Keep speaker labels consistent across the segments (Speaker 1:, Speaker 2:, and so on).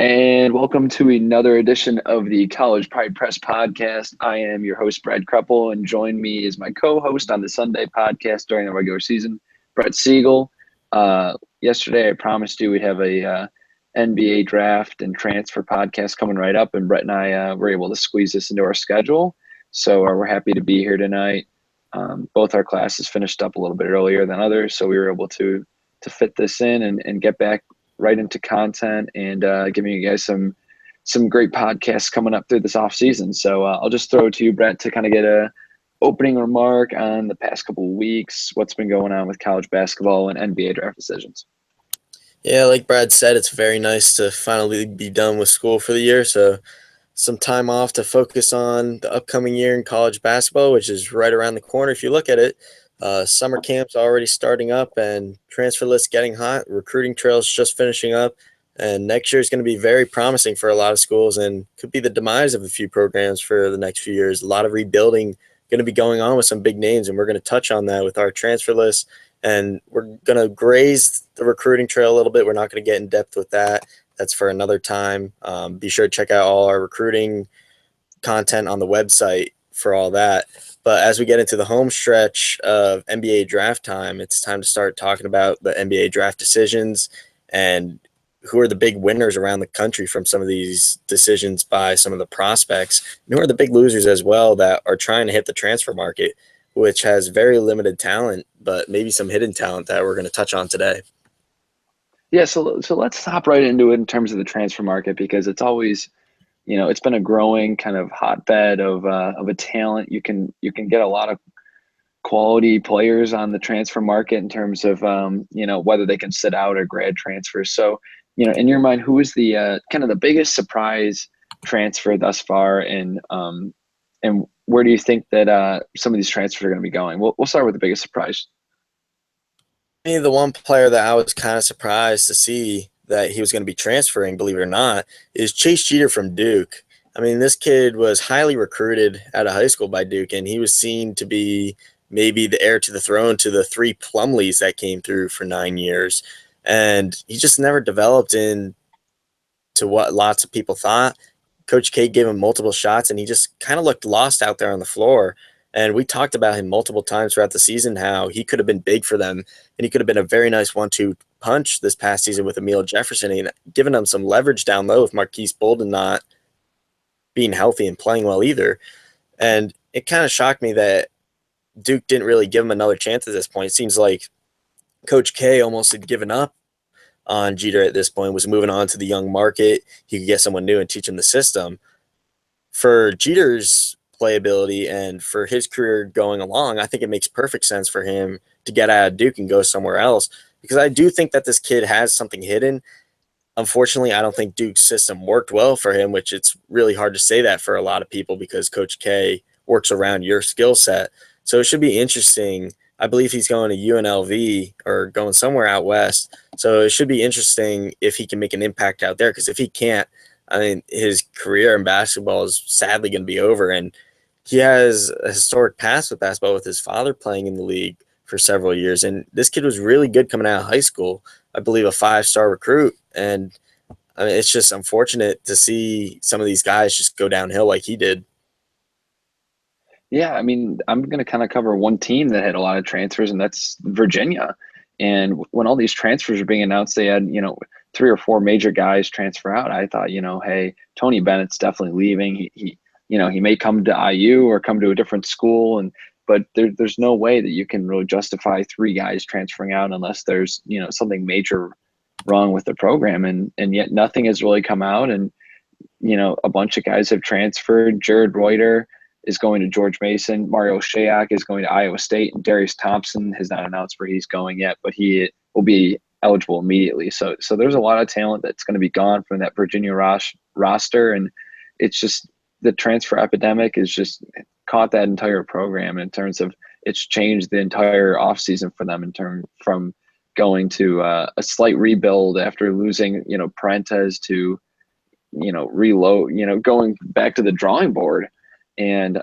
Speaker 1: And welcome to another edition of the College Pride Press podcast. I am your host, Brad Kreppel, and join me is my co-host on the Sunday podcast during the regular season, Brett Siegel. Yesterday, I promised you we'd have a NBA draft and transfer podcast coming right up, and Brett and I were able to squeeze this into our schedule. So we're happy to be here tonight. Both our classes finished up a little bit earlier than others, so we were able to fit this in and get back right into content and giving you guys some great podcasts coming up through this off season. So I'll just throw it to you, Brett, to kind of get a opening remark on the past couple of weeks, what's been going on with college basketball and NBA draft decisions.
Speaker 2: Yeah, like Brad said, it's very nice to finally be done with school for the year. So some time off to focus on the upcoming year in college basketball, which is right around the corner. If you look at it, summer camp's already starting up and transfer lists getting hot. Recruiting trails just finishing up. And next year is going to be very promising for a lot of schools and could be the demise of a few programs for the next few years. A lot of rebuilding going to be going on with some big names, and we're going to touch on that with our transfer list. And we're going to graze the recruiting trail a little bit. We're not going to get in depth with that. That's for another time. Be sure to check out all our recruiting content on the website for all that. But as we get into the home stretch of NBA draft time, it's time to start talking about the NBA draft decisions and who are the big winners around the country from some of these decisions by some of the prospects, and who are the big losers as well that are trying to hit the transfer market, which has very limited talent, but maybe some hidden talent that we're going to touch on today.
Speaker 1: Yeah, so let's hop right into it in terms of the transfer market, because it's always, it's been a growing kind of hotbed of a talent. You can get a lot of quality players on the transfer market in terms of whether they can sit out or grad transfers. So, in your mind, who is the kind of the biggest surprise transfer thus far, and where do you think that some of these transfers are going to be going? We'll start with the biggest surprise.
Speaker 2: The one player that I was kind of surprised to see that he was going to be transferring, believe it or not, is Chase Jeter from Duke. I mean, this kid was highly recruited out of high school by Duke, and he was seen to be maybe the heir to the throne to the three Plumlees that came through for 9 years. And he just never developed into what lots of people thought. Coach K gave him multiple shots, and he just kind of looked lost out there on the floor. And we talked about him multiple times throughout the season, how he could have been big for them, and he could have been a very nice 1-2 punch this past season with Emil Jefferson and giving them some leverage down low with Marquise Bolden not being healthy and playing well either. And it kind of shocked me that Duke didn't really give him another chance at this point. It seems like Coach K almost had given up on Jeter at this point, was moving on to the young market. He could get someone new and teach him the system. For Jeter's playability and for his career going along, I think it makes perfect sense for him to get out of Duke and go somewhere else, because I do think that this kid has something hidden. Unfortunately, I don't think Duke's system worked well for him, which it's really hard to say that for a lot of people because Coach K works around your skill set. So it should be interesting. I believe he's going to UNLV or going somewhere out west. So it should be interesting if he can make an impact out there, because if he can't, I mean, his career in basketball is sadly going to be over. And he has a historic past with basketball with his father playing in the league for several years. And this kid was really good coming out of high school. I believe a 5-star recruit. And I mean, it's just unfortunate to see some of these guys just go downhill like he did.
Speaker 1: Yeah, I mean, I'm going to kind of cover one team that had a lot of transfers, and that's Virginia. And when all these transfers were being announced, they had, 3 or 4 major guys transfer out. I thought, hey, Tony Bennett's definitely leaving. He may come to IU or come to a different school, but there's no way that you can really justify 3 guys transferring out unless there's, something major wrong with the program. And yet nothing has really come out. And, a bunch of guys have transferred. Jared Reuter is going to George Mason. Mario Shayak is going to Iowa State. And Darius Thompson has not announced where he's going yet, but he will be eligible immediately. So there's a lot of talent that's going to be gone from that Virginia roster. And it's just the transfer epidemic is just caught that entire program in terms of it's changed the entire offseason for them from going to a slight rebuild after losing, Parentes to, reload, going back to the drawing board and,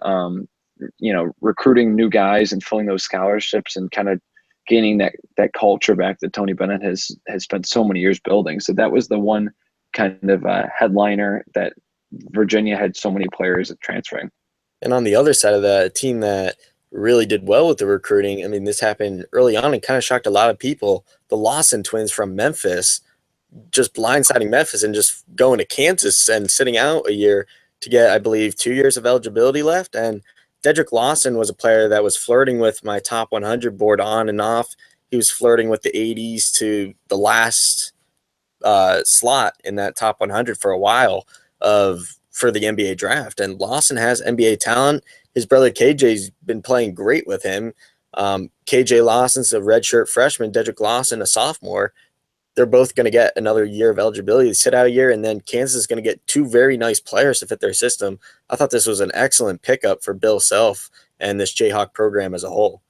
Speaker 1: recruiting new guys and filling those scholarships and kind of gaining that culture back that Tony Bennett has spent so many years building. So that was the one kind of headliner that Virginia had so many players transferring.
Speaker 2: And on the other side of that, a team that really did well with the recruiting, I mean, this happened early on and kind of shocked a lot of people. The Lawson twins from Memphis just blindsiding Memphis and just going to Kansas and sitting out a year to get, I believe, 2 years of eligibility left. And Dedrick Lawson was a player that was flirting with my top 100 board on and off. He was flirting with the 80s to the last slot in that top 100 for a while for the NBA draft. And Lawson has NBA talent. His brother KJ's been playing great with him. KJ Lawson's a redshirt freshman, Dedrick Lawson a sophomore. They're both going to get another year of eligibility to sit out a year, and then Kansas is going to get two very nice players to fit their system. I thought this was an excellent pickup for Bill Self and this Jayhawk program as a whole.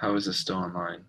Speaker 1: How is this still online?